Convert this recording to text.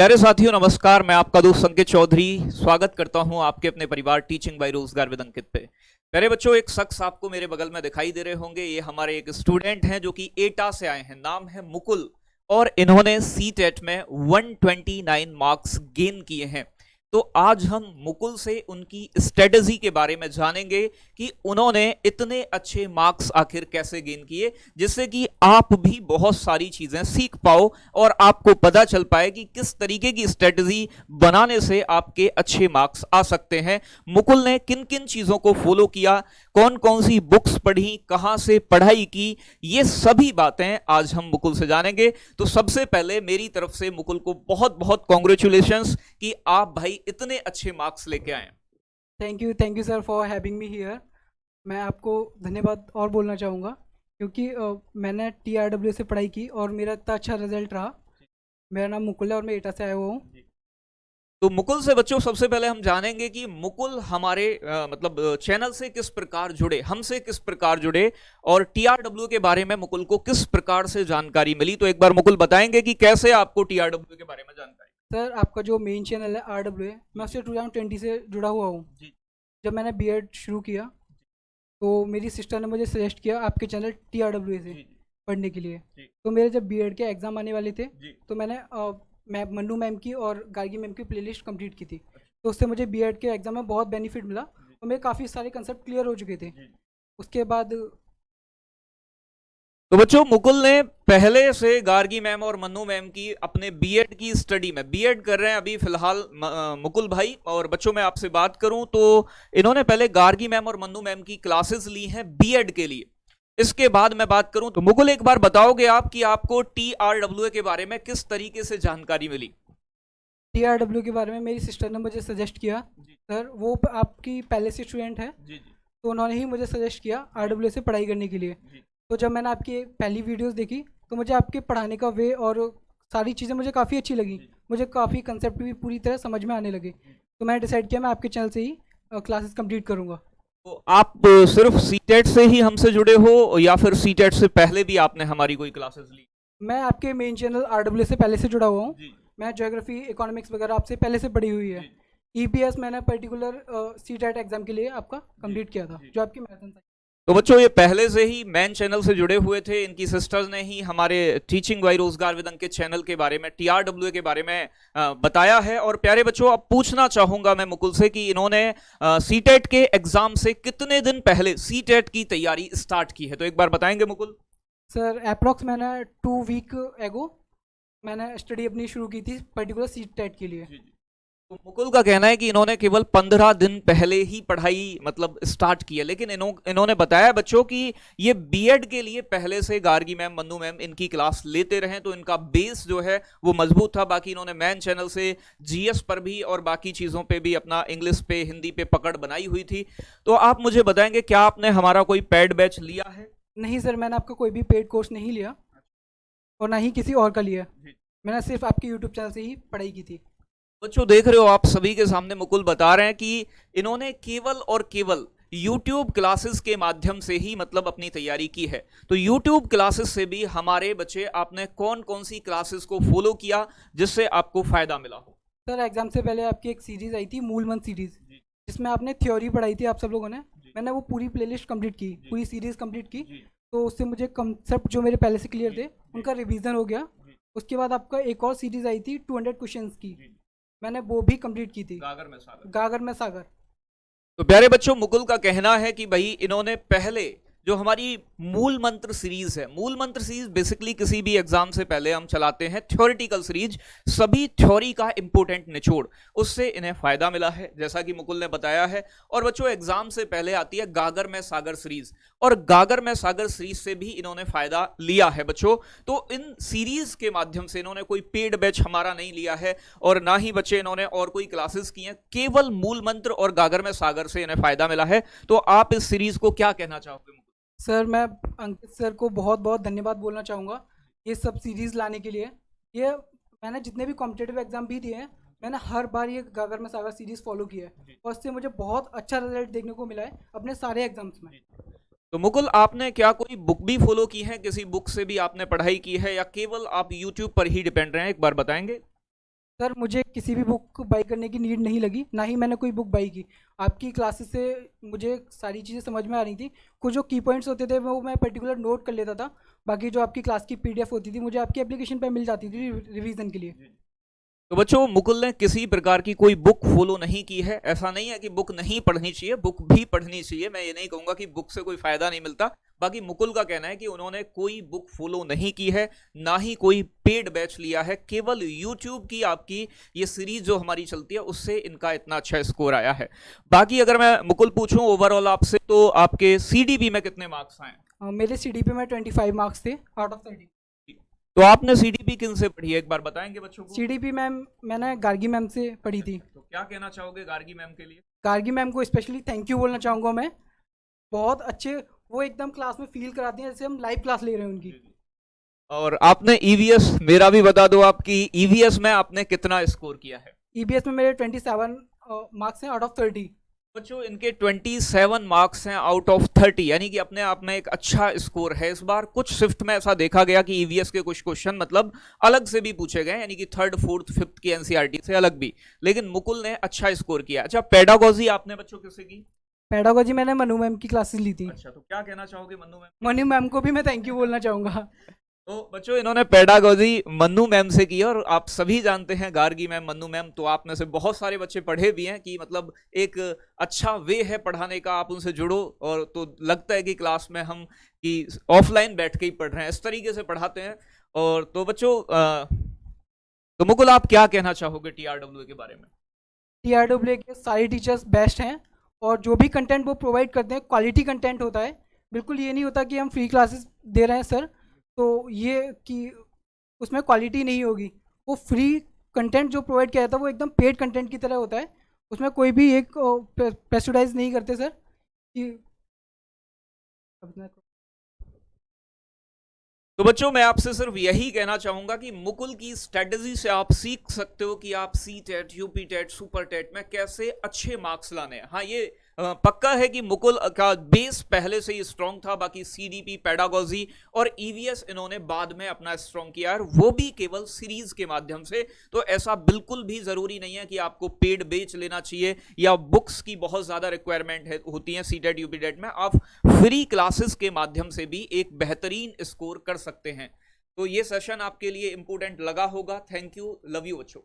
प्यारे साथियों नमस्कार। मैं आपका दोस्त संकेत चौधरी स्वागत करता हूं आपके अपने परिवार टीचिंग बाय रोजगार विद अंकित पे। प्यारे बच्चों, एक शख्स आपको मेरे बगल में दिखाई दे रहे होंगे। ये हमारे एक स्टूडेंट हैं जो कि एटा से आए हैं। नाम है मुकुल और इन्होंने सीटेट में 129 मार्क्स गेन किए हैं। तो आज हम मुकुल से उनकी स्ट्रेटजी के बारे में जानेंगे कि उन्होंने इतने अच्छे मार्क्स आखिर कैसे गेन किए, जिससे कि आप भी बहुत सारी चीजें सीख पाओ और आपको पता चल पाए कि किस तरीके की स्ट्रेटजी बनाने से आपके अच्छे मार्क्स आ सकते हैं। मुकुल ने किन किन चीजों को फॉलो किया, कौन कौन सी बुक्स पढ़ी, कहां से पढ़ाई की, ये सभी बातें आज हम मुकुल से जानेंगे। तो सबसे पहले मेरी तरफ से मुकुल को बहुत बहुत कॉन्ग्रेचुलेशंस कि आप भाई इतने अच्छे मार्क्स लेके आए। Thank you sir for having me here. मैं आपको धन्यवाद और बोलना चाहूँगा क्योंकि मैंने TRW से पढ़ाई की और मेरा इतना अच्छा रिजल्ट रहा। मेरा नाम मुकुल है और मैं एटा से आया हुआ हूँ। तो मुकुल से बच्चों सबसे पहले हम जानेंगे कि मुकुल हमारे मतलब चैनल से किस प्रकार जुड़े, हमसे किस प्रकार जुड़े और TRW के बारे में मुकुल को किस प्रकार से जानकारी मिली। तो एक बार मुकुल बताएंगे कि कैसे आपको TRW के बारे में जानकारी। सर, आपका जो मेन चैनल है RW है, मैं उससे 2020 से जुड़ा हुआ हूँ। जब मैंने बीएड शुरू किया तो मेरी सिस्टर ने मुझे सजेस्ट किया आपके चैनल TRW से पढ़ने के लिए। तो मेरे जब बीएड के एग्ज़ाम आने वाले थे तो मैंने मन्नू मैम की और गार्गी मैम की प्लेलिस्ट कंप्लीट की थी। तो उससे मुझे बीएड के एग्ज़ाम में बहुत बेनिफिट मिला और मेरे काफ़ी सारे कंसेप्ट क्लियर हो चुके थे। उसके बाद तो बच्चों, मुकुल ने पहले से गार्गी मैम और मन्नू मैम की अपने बीएड की स्टडी में बीएड कर रहे हैं अभी फिलहाल मुकुल भाई। और बच्चों, मैं आपसे बात करूं तो इन्होंने पहले गार्गी मैम और मन्नू मैम की क्लासेस ली हैं बीएड के लिए। इसके बाद मैं बात करूं तो मुकुल, एक बार बताओगे आप कि आपको TRW के बारे में किस तरीके से जानकारी मिली। TRW के बारे में मेरी सिस्टर ने मुझे सजेस्ट किया। सर, वो आपकी पहले से स्टूडेंट है, तो उन्होंने ही मुझे सजेस्ट किया RW से पढ़ाई करने के लिए। तो जब मैंने आपकी पहली वीडियोस देखी तो मुझे आपके पढ़ाने का वे और सारी चीज़ें मुझे काफ़ी अच्छी लगी। मुझे काफ़ी कंसेप्ट भी पूरी तरह समझ में आने लगे। तो मैंने डिसाइड किया मैं आपके चैनल से ही क्लासेस कंप्लीट करूँगा। तो आप सिर्फ सीटेट से ही हमसे जुड़े हो या फिर सीटेट से पहले भी आपने हमारी कोई क्लासेस ली। मैं आपके मेन चैनल RW से पहले से जुड़ा हुआ हूँ। मैं ज्योग्राफी, इकोनॉमिक्स वगैरह आपसे पहले से पढ़ी हुई है। EPS मैंने पर्टिकुलर सीटेट एग्जाम के लिए आपका कंप्लीट किया था, जो आपकी मैथन। तो बच्चों, ये पहले से ही मैन चैनल से जुड़े हुए थे। इनकी सिस्टर्स ने ही हमारे टीचिंग बाय रोजगार विद अंकित चैनल के बारे में, TRW के बारे में बताया है। और प्यारे बच्चों, अब पूछना चाहूंगा मैं मुकुल से कि इन्होंने सीटेट के एग्जाम से कितने दिन पहले सीटेट की तैयारी स्टार्ट की है। तो एक बार बताएंगे मुकुल। सर, अप्रॉक्स मैंने 2 वीक एगो मैंने स्टडी अपनी शुरू की थी पर्टिकुलर सीटेट के लिए। तो मुकुल का कहना है कि इन्होंने केवल 15 दिन पहले ही पढ़ाई मतलब स्टार्ट की है, लेकिन इन्होंने बताया बच्चों कि ये बीएड के लिए पहले से गार्गी मैम, मन्नू मैम इनकी क्लास लेते रहे, तो इनका बेस जो है वो मजबूत था। बाकी इन्होंने मैन चैनल से जीएस पर भी और बाकी चीज़ों पे भी अपना इंग्लिश पे, हिंदी पे पकड़ बनाई हुई थी। तो आप मुझे बताएंगे, क्या आपने हमारा कोई पेड बैच लिया है। नहीं सर, मैंने आपका कोई भी पेड कोर्स नहीं लिया और ना ही किसी और का लिया। मैंने सिर्फ आपके यूट्यूब चैनल से ही पढ़ाई की थी। बच्चों, देख रहे हो आप सभी के सामने मुकुल बता रहे हैं कि इन्होंने केवल और केवल YouTube क्लासेस के माध्यम से ही मतलब अपनी तैयारी की है। तो YouTube क्लासेस से भी हमारे बच्चे, आपने कौन कौन सी क्लासेस को फॉलो किया जिससे आपको फायदा मिला हो। सर, एग्जाम से पहले आपकी एक सीरीज आई थी मूल मंत्र सीरीज, जिसमें आपने थ्योरी पढ़ाई थी आप सब लोगों ने। मैंने वो पूरी प्लेलिस्ट कंप्लीट की, पूरी सीरीज कंप्लीट की। तो उससे मुझे कंसेप्ट जो मेरे पहले से क्लियर थे उनका रिवीजन हो गया। उसके बाद आपका एक और सीरीज आई थी 200 क्वेश्चंस की, मैंने वो भी कंप्लीट की थी, गागर में सागर। तो प्यारे बच्चों, मुकुल का कहना है कि भाई इन्होंने पहले जो हमारी मूल मंत्र सीरीज है, मूल मंत्र सीरीज बेसिकली किसी भी एग्जाम से पहले हम चलाते हैं थ्योरेटिकल सीरीज, सभी थ्योरी का इंपोर्टेंट निचोड़, उससे इन्हें फायदा मिला है जैसा कि मुकुल ने बताया है। और बच्चों, एग्जाम से पहले आती है गागर में सागर सीरीज, और गागर में सागर सीरीज से भी इन्होंने फायदा लिया है बच्चों। तो इन सीरीज के माध्यम से इन्होंने कोई पेड बैच हमारा नहीं लिया है और ना ही बच्चे इन्होंने और कोई क्लासेस की हैं, केवल मूल मंत्र और गागर में सागर से इन्हें फायदा मिला है। तो आप इस सीरीज को क्या कहना चाहोगे। सर, मैं अंकित सर को बहुत बहुत धन्यवाद बोलना चाहूँगा ये सब सीरीज़ लाने के लिए। ये मैंने जितने भी कॉम्पिटेटिव एग्जाम भी दिए हैं, मैंने हर बार ये गागर में सागर सीरीज़ फॉलो किया है और इससे मुझे बहुत अच्छा रिजल्ट देखने को मिला है अपने सारे एग्जाम्स में। तो मुकुल, आपने क्या कोई बुक भी फॉलो की है, किसी बुक से भी आपने पढ़ाई की है या केवल आप यूट्यूब पर ही डिपेंड रहे हैं, एक बार बताएंगे। सर मुझे किसी भी बुक बाई करने की नीड नहीं लगी, ना ही मैंने कोई बुक बाई की। आपकी क्लासेस से मुझे सारी चीज़ें समझ में आ रही थी। कुछ जो की पॉइंट्स होते थे वो मैं पर्टिकुलर नोट कर लेता था। बाकी जो आपकी क्लास की पीडीएफ होती थी मुझे आपकी एप्लीकेशन पे मिल जाती थी रिवीजन के लिए। तो बच्चों, मुकुल ने किसी प्रकार की कोई बुक फॉलो नहीं की है। ऐसा नहीं है कि बुक नहीं पढ़नी चाहिए, बुक भी पढ़नी चाहिए। मैं ये नहीं कहूंगा कि बुक से कोई फायदा नहीं मिलता। बाकी मुकुल का कहना है कि उन्होंने कोई बुक फॉलो नहीं की है, ना ही कोई पेड बैच लिया है। केवल यूट्यूब की आपकी ये सीरीज जो हमारी चलती है उससे इनका इतना अच्छा स्कोर आया है। बाकी अगर मैं मुकुल पूछूं ओवरऑल आपसे, तो आपके सीडीपी में कितने मार्क्स आए? मेरे सीडीपी में 25 मार्क्स थे आउट ऑफ 30। तो आपने सीडीपी किन से पढ़ी है, एक बार बताएंगे बच्चों को? सीडीपी मैम मैंने गार्गी मैम से पढ़ी थी। तो क्या कहना चाहोगे गार्गी मैम के लिए? गार्गी मैम को स्पेशली थैंक यू बोलना चाहूँगा मैं। बहुत अच्छे, वो एकदम क्लास में फील कराती हैं जैसे हम लाइव क्लास ले रहे हैं उनकी। और आपने ईवीएस, मेरा भी बता दो, आपकी ईवीएस में आपने कितना स्कोर किया है? ईबीएस में मेरे 27 मार्क्स हैं आउट ऑफ 30। बच्चों, इनके 27 मार्क्स हैं आउट ऑफ 30, यानी कि अपने आप में एक अच्छा स्कोर है। इस बार कुछ शिफ्ट में ऐसा देखा गया कि ईवीएस के कुछ क्वेश्चन मतलब अलग से भी पूछे गए, यानी कि 3rd 4th 5th की एनसीईआरटी से अलग भी, लेकिन मुकुल ने अच्छा स्कोर किया। अच्छा, पेडागोजी आपने बच्चों किससे की? पेडागोजी मैंने मनु मैम की क्लासेस ली थी। अच्छा, तो क्या कहना चाहोगे मन्नू मैम? मनु मैम को भी मैं थैंक यू बोलना चाहूँगा। तो बच्चों, इन्होंने पेडागोजी मन्नू मैम से की, और आप सभी जानते हैं गार्गी मैम, मन्नू मैम, तो आप में से बहुत सारे बच्चे पढ़े भी हैं कि मतलब एक अच्छा वे है पढ़ाने का, आप उनसे जुड़ो और तो लगता है कि क्लास में हम कि ऑफलाइन बैठ के ही पढ़ रहे हैं, इस तरीके से पढ़ाते हैं। और तो बच्चों, तो मुकुल आप क्या कहना चाहोगे टीआरडब्ल्यू के बारे में? टीआरडब्ल्यू के सारे टीचर्स बेस्ट हैं और जो भी कंटेंट वो प्रोवाइड करते हैं क्वालिटी कंटेंट होता है। बिल्कुल ये नहीं होता कि हम फ्री क्लासेस दे रहे हैं सर तो ये कि उसमें क्वालिटी नहीं होगी। वो फ्री कंटेंट जो प्रोवाइड किया जाता है वो एकदम पेड कंटेंट की तरह होता है। उसमें कोई भी एक प्रेशराइज नहीं करते सर कि तो बच्चों, मैं आपसे सिर्फ यही कहना चाहूंगा कि मुकुल की स्ट्रेटजी से आप सीख सकते हो कि आप C TET, UP TET, super TET में कैसे अच्छे मार्क्स लाने हैं। हाँ, ये पक्का है कि मुकुल का बेस पहले से ही स्ट्रांग था। बाकी सीडीपी, पेडागोजी और ईवीएस इन्होंने बाद में अपना स्ट्रांग किया, और वो भी केवल सीरीज के माध्यम से। तो ऐसा बिल्कुल भी जरूरी नहीं है कि आपको पेड बेच लेना चाहिए या बुक्स की बहुत ज्यादा रिक्वायरमेंट होती है सीटेट, यूपी टेट में। आप फ्री क्लासेस के माध्यम से भी एक बेहतरीन स्कोर कर सकते हैं। तो ये सेशन आपके लिए इंपोर्टेंट लगा होगा। थैंक यू, लव यू बच्चों।